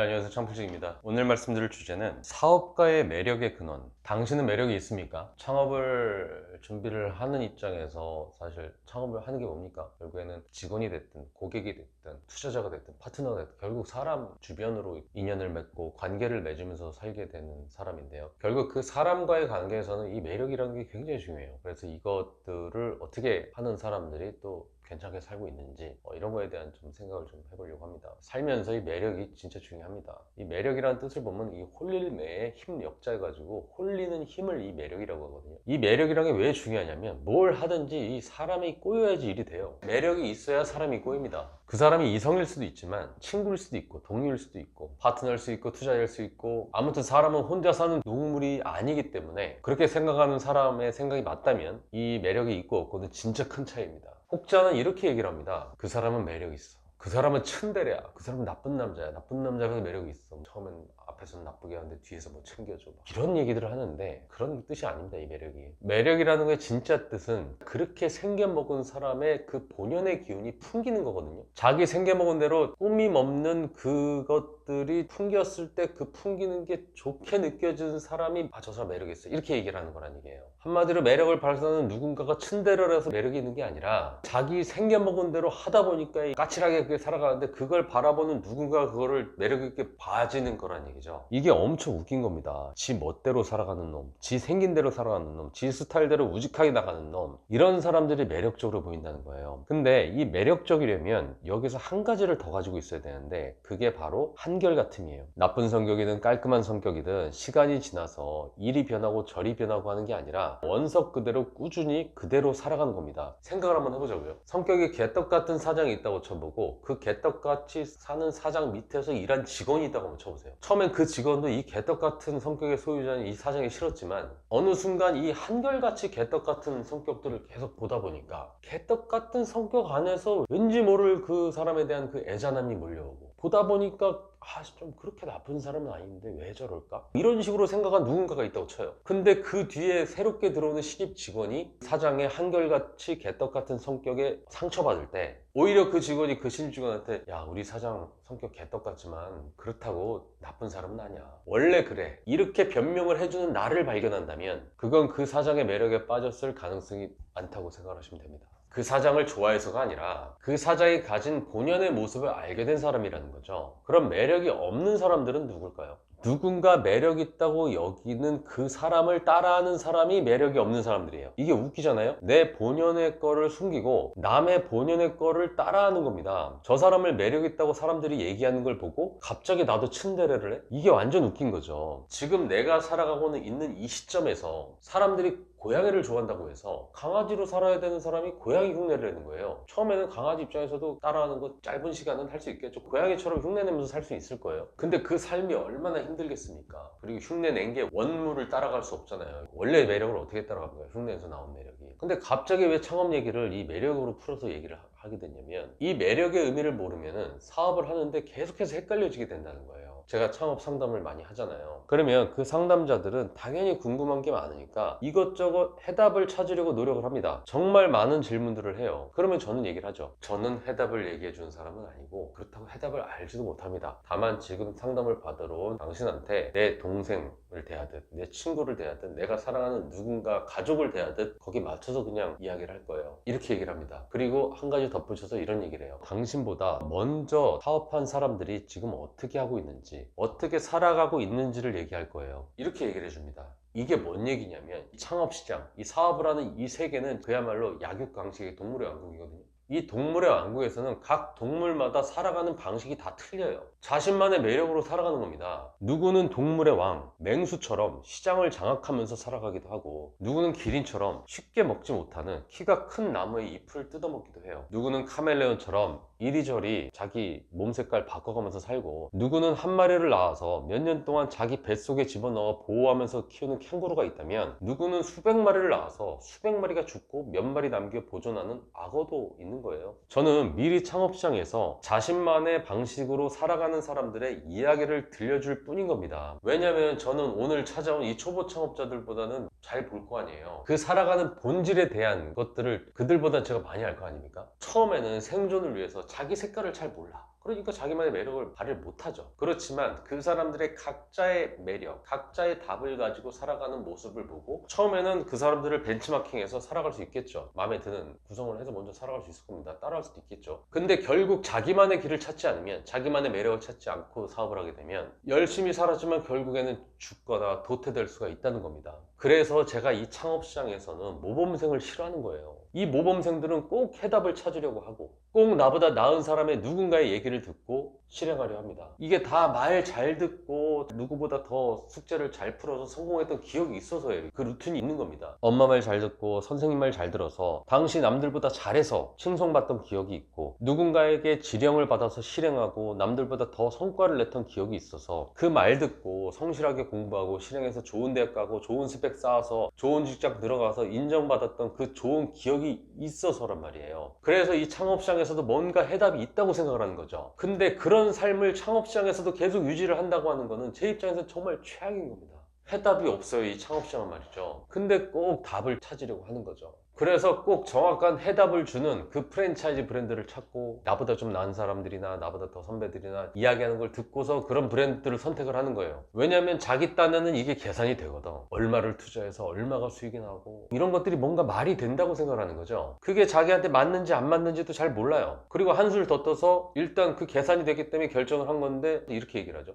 네, 안녕하세요. 창풀직입니다. 오늘 말씀드릴 주제는 사업가의 매력의 근원. 당신은 매력이 있습니까? 창업을 준비를 하는 입장에서 사실 창업을 하는 게 뭡니까? 결국에는 직원이 됐든 고객이 됐든 투자자가 됐든 파트너가 됐든 결국 사람 주변으로 인연을 맺고 관계를 맺으면서 살게 되는 사람인데요. 결국 그 사람과의 관계에서는 이 매력이라는 게 굉장히 중요해요. 그래서 이것들을 어떻게 하는 사람들이 또 괜찮게 살고 있는지 이런 거에 대한 좀 생각을 좀 해보려고 합니다. 살면서 이 매력이 진짜 중요합니다. 이 매력이라는 뜻을 보면 이 홀릴매의 힘 역자해가지고 홀리는 힘을 이 매력이라고 하거든요. 이 매력이라는 게 왜 중요하냐면 뭘 하든지 이 사람이 꼬여야지 일이 돼요. 매력이 있어야 사람이 꼬입니다. 그 사람이 이성일 수도 있지만 친구일 수도 있고 동료일 수도 있고 파트너일 수 있고 투자일 수 있고 아무튼 사람은 혼자 사는 동물이 아니기 때문에 그렇게 생각하는 사람의 생각이 맞다면 이 매력이 있고 없고는 진짜 큰 차이입니다. 혹자는 이렇게 얘기를 합니다. 그 사람은 매력 있어. 그 사람은 츤데레야. 그 사람은 나쁜 남자야. 나쁜 남자라서 매력이 있어. 처음엔 앞에서는 나쁘게 하는데 뒤에서 뭐 챙겨줘. 이런 얘기들을 하는데 그런 뜻이 아닙니다. 이 매력이. 매력이라는 거의 진짜 뜻은 그렇게 생겨먹은 사람의 그 본연의 기운이 풍기는 거거든요. 자기 생겨먹은 대로 꾸밈 없는 그것들이 풍겼을 때 그 풍기는 게 좋게 느껴지는 사람이 저 사람 매력이 있어. 이렇게 얘기를 하는 거란 얘기예요. 한마디로 매력을 발산하는 누군가가 츤데레라서 매력이 있는 게 아니라 자기 생겨먹은 대로 하다 보니까 까칠하게 그게 살아가는데 그걸 바라보는 누군가가 그거를 매력 있게 봐지는 거란 얘기죠. 이게 엄청 웃긴 겁니다. 지 멋대로 살아가는 놈, 지 생긴 대로 살아가는 놈, 지 스타일대로 우직하게 나가는 놈, 이런 사람들이 매력적으로 보인다는 거예요. 근데 이 매력적이려면 여기서 한 가지를 더 가지고 있어야 되는데 그게 바로 한결같음이에요. 나쁜 성격이든 깔끔한 성격이든 시간이 지나서 일이 변하고 절이 변하고 하는 게 아니라 원석 그대로 꾸준히 그대로 살아가는 겁니다. 생각을 한번 해보자고요. 성격이 개떡 같은 사장이 있다고 쳐보고 그 개떡같이 사는 사장 밑에서 일한 직원이 있다고 한번 쳐보세요. 처음엔 그 직원도 이 개떡 같은 성격의 소유자인 이 사장이 싫었지만 어느 순간 이 한결같이 개떡 같은 성격들을 계속 보다 보니까 개떡 같은 성격 안에서 왠지 모를 그 사람에 대한 그 애잔함이 몰려오고 보다 보니까 좀 그렇게 나쁜 사람은 아닌데 왜 저럴까? 이런 식으로 생각한 누군가가 있다고 쳐요. 근데 그 뒤에 새롭게 들어오는 신입 직원이 사장의 한결같이 개떡 같은 성격에 상처받을 때 오히려 그 직원이 그 신입 직원한테 야 우리 사장 성격 개떡 같지만 그렇다고 나쁜 사람은 아니야. 원래 그래. 이렇게 변명을 해주는 나를 발견한다면 그건 그 사장의 매력에 빠졌을 가능성이 많다고 생각하시면 됩니다. 그 사장을 좋아해서가 아니라 그 사장이 가진 본연의 모습을 알게 된 사람이라는 거죠. 그럼 매력이 없는 사람들은 누굴까요? 누군가 매력 있다고 여기는 그 사람을 따라하는 사람이 매력이 없는 사람들이에요. 이게 웃기잖아요. 내 본연의 거를 숨기고 남의 본연의 거를 따라하는 겁니다. 저 사람을 매력 있다고 사람들이 얘기하는 걸 보고 갑자기 나도 츤데레를 해? 이게 완전 웃긴 거죠. 지금 내가 살아가고는 있는 이 시점에서 사람들이 고양이를 좋아한다고 해서 강아지로 살아야 되는 사람이 고양이 흉내를 내는 거예요. 처음에는 강아지 입장에서도 따라하는 거 짧은 시간은 할 수 있겠죠. 고양이처럼 흉내내면서 살 수 있을 거예요. 근데 그 삶이 얼마나 힘들겠습니까? 그리고 흉내 낸 게 원물을 따라갈 수 없잖아요. 원래 매력을 어떻게 따라갑니까? 흉내에서 나온 매력이. 근데 갑자기 왜 창업 얘기를 이 매력으로 풀어서 얘기를 하게 됐냐면 이 매력의 의미를 모르면은 사업을 하는데 계속해서 헷갈려지게 된다는 거예요. 제가 창업 상담을 많이 하잖아요. 그러면 그 상담자들은 당연히 궁금한 게 많으니까 이것저것 해답을 찾으려고 노력을 합니다. 정말 많은 질문들을 해요. 그러면 저는 얘기를 하죠. 저는 해답을 얘기해 주는 사람은 아니고 그렇다고 해답을 알지도 못합니다. 다만 지금 상담을 받으러 온 당신한테 내 동생을 대하듯 내 친구를 대하듯 내가 사랑하는 누군가 가족을 대하듯 거기 맞춰서 그냥 이야기를 할 거예요. 이렇게 얘기를 합니다. 그리고 한 가지 덧붙여서 이런 얘기를 해요. 당신보다 먼저 사업한 사람들이 지금 어떻게 하고 있는지 어떻게 살아가고 있는지를 얘기할 거예요. 이렇게 얘기를 해줍니다. 이게 뭔 얘기냐면 창업시장, 이 사업을 하는 이 세계는 그야말로 약육강식의 동물의 왕국이거든요. 이 동물의 왕국에서는 각 동물마다 살아가는 방식이 다 틀려요. 자신만의 매력으로 살아가는 겁니다. 누구는 동물의 왕, 맹수처럼 시장을 장악하면서 살아가기도 하고 누구는 기린처럼 쉽게 먹지 못하는 키가 큰 나무의 잎을 뜯어먹기도 해요. 누구는 카멜레온처럼 이리저리 자기 몸 색깔 바꿔가면서 살고 누구는 한 마리를 낳아서 몇 년 동안 자기 뱃속에 집어넣어 보호하면서 키우는 캥거루가 있다면 누구는 수백 마리를 낳아서 수백 마리가 죽고 몇 마리 남겨 보존하는 악어도 있는 거예요. 저는 미리 창업시장에서 자신만의 방식으로 살아가는 사람들의 이야기를 들려줄 뿐인 겁니다. 왜냐면 저는 오늘 찾아온 이 초보 창업자들보다는 잘 볼 거 아니에요. 그 살아가는 본질에 대한 것들을 그들보다 제가 많이 알 거 아닙니까? 처음에는 생존을 위해서 자기 색깔을 잘 몰라. 그러니까 자기만의 매력을 발휘 못하죠. 그렇지만 그 사람들의 각자의 매력, 각자의 답을 가지고 살아가는 모습을 보고 처음에는 그 사람들을 벤치마킹해서 살아갈 수 있겠죠. 마음에 드는 구성을 해서 먼저 살아갈 수 있을 겁니다. 따라할 수도 있겠죠. 근데 결국 자기만의 길을 찾지 않으면, 자기만의 매력을 찾지 않고 사업을 하게 되면 열심히 살았지만 결국에는 죽거나 도태될 수가 있다는 겁니다. 그래서 제가 이 창업시장에서는 모범생을 싫어하는 거예요. 이 모범생들은 꼭 해답을 찾으려고 하고 꼭 나보다 나은 사람의 누군가의 얘기를 듣고 실행하려 합니다. 이게 다 말 잘 듣고 누구보다 더 숙제를 잘 풀어서 성공했던 기억이 있어서예요. 그 루틴이 있는 겁니다. 엄마 말 잘 듣고 선생님 말 잘 들어서 당시 남들보다 잘해서 칭송받던 기억이 있고 누군가에게 지령을 받아서 실행하고 남들보다 더 성과를 냈던 기억이 있어서 그 말 듣고 성실하게 공부하고 실행해서 좋은 대학 가고 좋은 스펙 쌓아서 좋은 직장 들어가서 인정받았던 그 좋은 기억이 있어서란 말이에요. 그래서 이 창업시장에서도 뭔가 해답이 있다고 생각을 하는 거죠. 근데 그런 삶을 창업시장에서도 계속 유지를 한다고 하는 거는 제 입장에서는 정말 최악인 겁니다. 해답이 없어요, 이 창업시장은 말이죠. 근데 꼭 답을 찾으려고 하는 거죠. 그래서 꼭 정확한 해답을 주는 그 프랜차이즈 브랜드를 찾고 나보다 좀 나은 사람들이나 나보다 더 선배들이나 이야기하는 걸 듣고서 그런 브랜드를 선택을 하는 거예요. 왜냐하면 자기 딴에는 이게 계산이 되거든. 얼마를 투자해서 얼마가 수익이 나고 이런 것들이 뭔가 말이 된다고 생각하는 거죠. 그게 자기한테 맞는지 안 맞는지도 잘 몰라요. 그리고 한술 더 떠서 일단 그 계산이 되기 때문에 결정을 한 건데 이렇게 얘기를 하죠.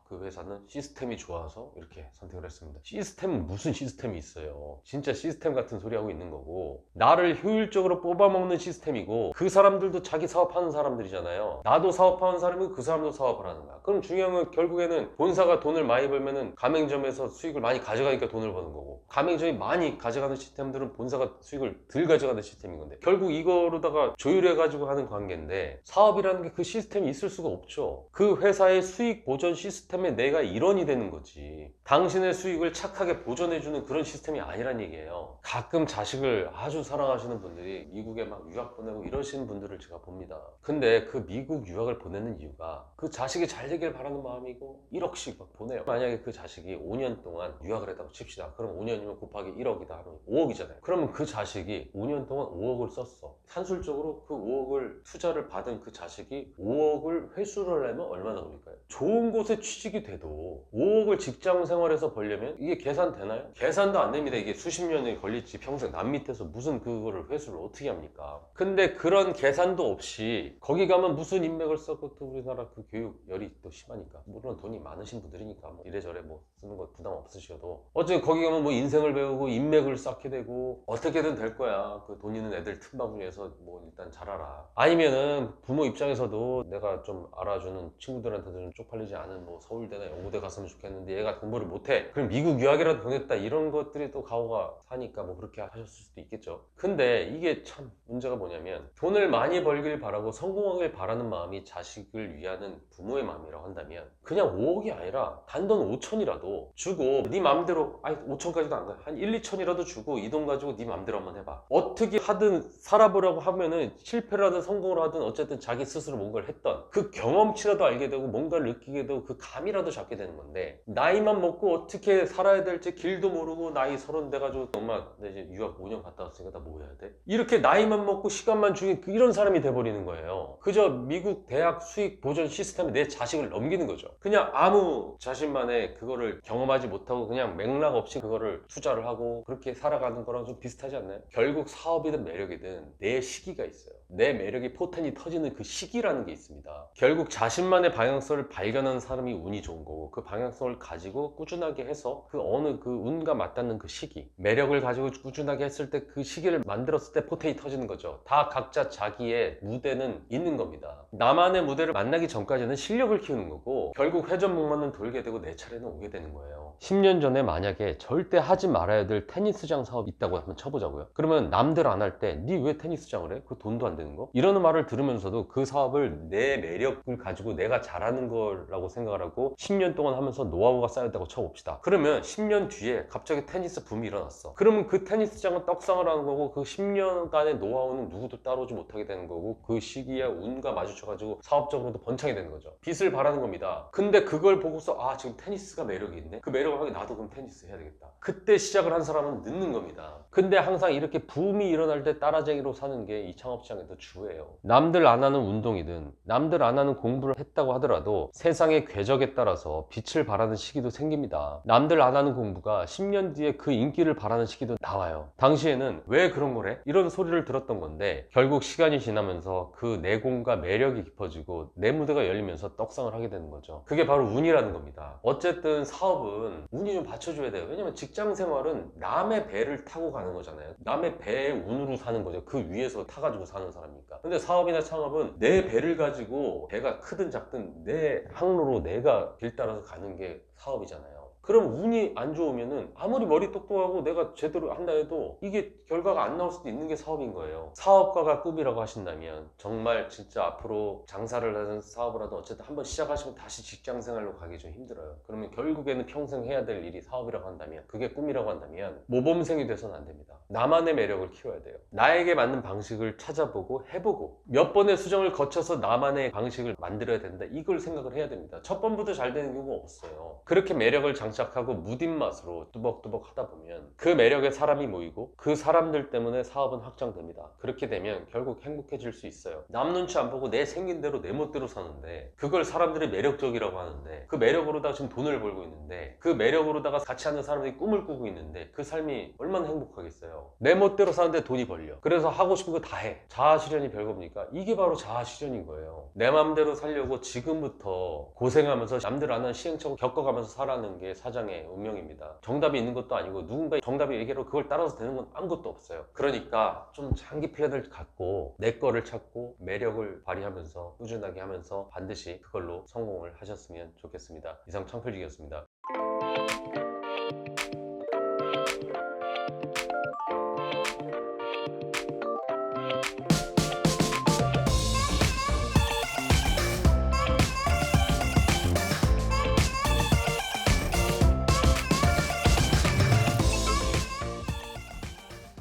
그 회사는 시스템이 좋아서 이렇게 선택을 했습니다. 시스템은 무슨 시스템이 있어요. 진짜 시스템 같은 소리 하고 있는 거고 나를 효율적으로 뽑아먹는 시스템이고 그 사람들도 자기 사업하는 사람들이잖아요. 나도 사업하는 사람이고 그 사람도 사업을 하는 거야. 그럼 중요한 건 결국에는 본사가 돈을 많이 벌면은 가맹점에서 수익을 많이 가져가니까 돈을 버는 거고 가맹점이 많이 가져가는 시스템들은 본사가 수익을 덜 가져가는 시스템인 건데 결국 이거로다가 조율해가지고 하는 관계인데 사업이라는 게 그 시스템이 있을 수가 없죠. 그 회사의 수익 보전 시스템에 내가 일원이 되는 거지. 당신의 수익을 착하게 보존해주는 그런 시스템이 아니란 얘기예요. 가끔 자식을 아주 사랑하시는 분들이 미국에 막 유학 보내고 이러시는 분들을 제가 봅니다. 근데 그 미국 유학을 보내는 이유가 그 자식이 잘 되길 바라는 마음이고 1억씩 막 보내요. 만약에 그 자식이 5년 동안 유학을 했다고 칩시다. 그럼 5년이면 곱하기 1억이다 하면 5억이잖아요. 그러면 그 자식이 5년 동안 5억을 썼어. 산술적으로 그 5억을 투자를 받은 그 자식이 5억을 회수를 하려면 얼마나 걸릴까요? 좋은 곳에 취직이 돼도 5억을 직장 생활에서 벌려면 이게 계산되나요? 계산도 안 됩니다. 이게 수십 년이 걸릴지 평생 남 밑에서 무슨 그거를 회수를 어떻게 합니까? 근데 그런 계산도 없이 거기 가면 무슨 인맥을 썼고 또 우리나라 그 교육열이 또 심하니까 물론 돈이 많으신 분들이니까 뭐 이래저래 뭐 쓰는 거 부담 없으셔도 어쨌든 거기 가면 뭐 인생을 배우고 인맥을 쌓게 되고 어떻게든 될 거야. 그 돈 있는 애들 틈바구니에서 뭐 일단 잘하라. 아니면은 부모 입장에서도 내가 좀 알아주는 친구들한테도 좀 쪽팔리지 않은 뭐 서울대나 연구대 갔으면 좋겠는데 얘가 공부를 못해. 그럼 미국 유학이라도 보냈다. 이런 것들이 또 가오가 사니까 뭐 그렇게 하셨을 수도 있겠죠. 근데 이게 참 문제가 뭐냐면 돈을 많이 벌길 바라고 성공하길 바라는 마음이 자식을 위하는 부모의 마음이라고 한다면 그냥 5억이 아니라 단돈 5천이라도 주고 네 맘대로 아니 5천까지도 안 가. 한 1, 2천이라도 주고 이 돈 가지고 네 맘대로 한번 해봐. 어떻게 하든 살아보려고 하면은 실패를 하든 성공을 하든 어쨌든 자기 스스로 뭔가를 했던 그 경험치라도 알게 되고 뭔가를 느끼게 되고 그 감이라도 잡게 되는 건데 나이만 먹고 어떻게 살아야 될지 길도 모르고 나이 30 돼가지고 엄마 나 이제 유학 5년 갔다 왔으니까 나 뭐 해야 돼? 이렇게 나이만 먹고 시간만 주긴 이런 사람이 돼버리는 거예요. 그저 미국 대학 수익 보전 시스템에 내 자식을 넘기는 거죠. 그냥 아무 자신만의 그거를 경험하지 못하고 그냥 맥락 없이 그거를 투자를 하고 그렇게 살아가는 거랑 좀 비슷하지 않나요? 결국 사업이든 매력이든 내 시기가 있어요. 내 매력이 포텐이 터지는 그 시기라는 게 있습니다. 결국 자신만의 방향성을 발견하는 사람이 운이 좋은 거고 그 방향성을 가지고 꾸준하게 해서 그 어느 그 운과 맞닿는 그 시기 매력을 가지고 꾸준하게 했을 때 그 시기를 만들었을 때 포텐이 터지는 거죠. 다 각자 자기의 무대는 있는 겁니다. 나만의 무대를 만나기 전까지는 실력을 키우는 거고 결국 회전목마는 돌게 되고 내 차례는 오게 되는 거예요. 10년 전에 만약에 절대 하지 말아야 될 테니스장 사업이 있다고 한번 쳐보자고요. 그러면 남들 안 할 때 니 왜 테니스장을 해? 그 돈도 안 되는 거? 이런 말을 들으면서도 그 사업을 내 매력을 가지고 내가 잘하는 거라고 생각을 하고 10년 동안 하면서 노하우가 쌓였다고 쳐봅시다. 그러면 10년 뒤에 갑자기 테니스 붐이 일어났어. 그러면 그 테니스장은 떡상을 따라가는 거고 그 10년간의 노하우는 누구도 따라오지 못하게 되는 거고 그 시기에 운과 마주쳐가지고 사업적으로도 번창이 되는 거죠. 빛을 발하는 겁니다. 근데 그걸 보고서 아 지금 테니스가 매력이 있네? 그 매력을 하게 나도 그럼 테니스 해야 되겠다. 그때 시작을 한 사람은 늦는 겁니다. 근데 항상 이렇게 붐이 일어날 때 따라쟁이로 사는 게 이 창업시장에서 주예요. 남들 안 하는 운동이든 남들 안 하는 공부를 했다고 하더라도 세상의 궤적에 따라서 빛을 발하는 시기도 생깁니다. 남들 안 하는 공부가 10년 뒤에 그 인기를 발하는 시기도 나와요. 당시에는 왜 그런 거래? 이런 소리를 들었던 건데 결국 시간이 지나면서 그 내공과 매력이 깊어지고 내 무대가 열리면서 떡상을 하게 되는 거죠. 그게 바로 운이라는 겁니다. 어쨌든 사업은 운이 좀 받쳐줘야 돼요. 왜냐면 직장 생활은 남의 배를 타고 가는 거잖아요. 남의 배의 운으로 사는 거죠. 그 위에서 타가지고 사는 사람이니까. 근데 사업이나 창업은 내 배를 가지고 배가 크든 작든 내 항로로 내가 길 따라서 가는 게 사업이잖아요. 그럼 운이 안 좋으면은 아무리 머리 똑똑하고 내가 제대로 한다 해도 이게 결과가 안 나올 수도 있는 게 사업인 거예요. 사업가가 꿈이라고 하신다면 정말 진짜 앞으로 장사를 하든 사업을 하든 어쨌든 한번 시작하시면 다시 직장 생활로 가기 좀 힘들어요. 그러면 결국에는 평생 해야 될 일이 사업이라고 한다면 그게 꿈이라고 한다면 모범생이 돼서는 안 됩니다. 나만의 매력을 키워야 돼요. 나에게 맞는 방식을 찾아보고 해보고 몇 번의 수정을 거쳐서 나만의 방식을 만들어야 된다. 이걸 생각을 해야 됩니다. 첫 번부터 잘 되는 경우가 없어요. 그렇게 매력을 장착하고 무딘 맛으로 뚜벅뚜벅 하다 보면 그 매력에 사람이 모이고 그 사람들 때문에 사업은 확장됩니다. 그렇게 되면 결국 행복해질 수 있어요. 남 눈치 안 보고 내 생긴 대로 내 멋대로 사는데 그걸 사람들이 매력적이라고 하는데 그 매력으로다가 지금 돈을 벌고 있는데 그 매력으로다가 같이 하는 사람들이 꿈을 꾸고 있는데 그 삶이 얼마나 행복하겠어요. 내 멋대로 사는데 돈이 벌려. 그래서 하고 싶은 거 다 해. 자아실현이 별겁니까? 이게 바로 자아실현인 거예요. 내 맘대로 살려고 지금부터 고생하면서 남들 안 하는 시행착오 겪어가면서 살아가는 게 사장의 운명입니다. 정답이 있는 것도 아니고 누군가 정답이 얘기로 그걸 따라서 되는 건 아무것도 없어요. 그러니까 좀 장기 플랜을 갖고 내 거를 찾고 매력을 발휘하면서 꾸준하게 하면서 반드시 그걸로 성공을 하셨으면 좋겠습니다. 이상 청필직이었습니다.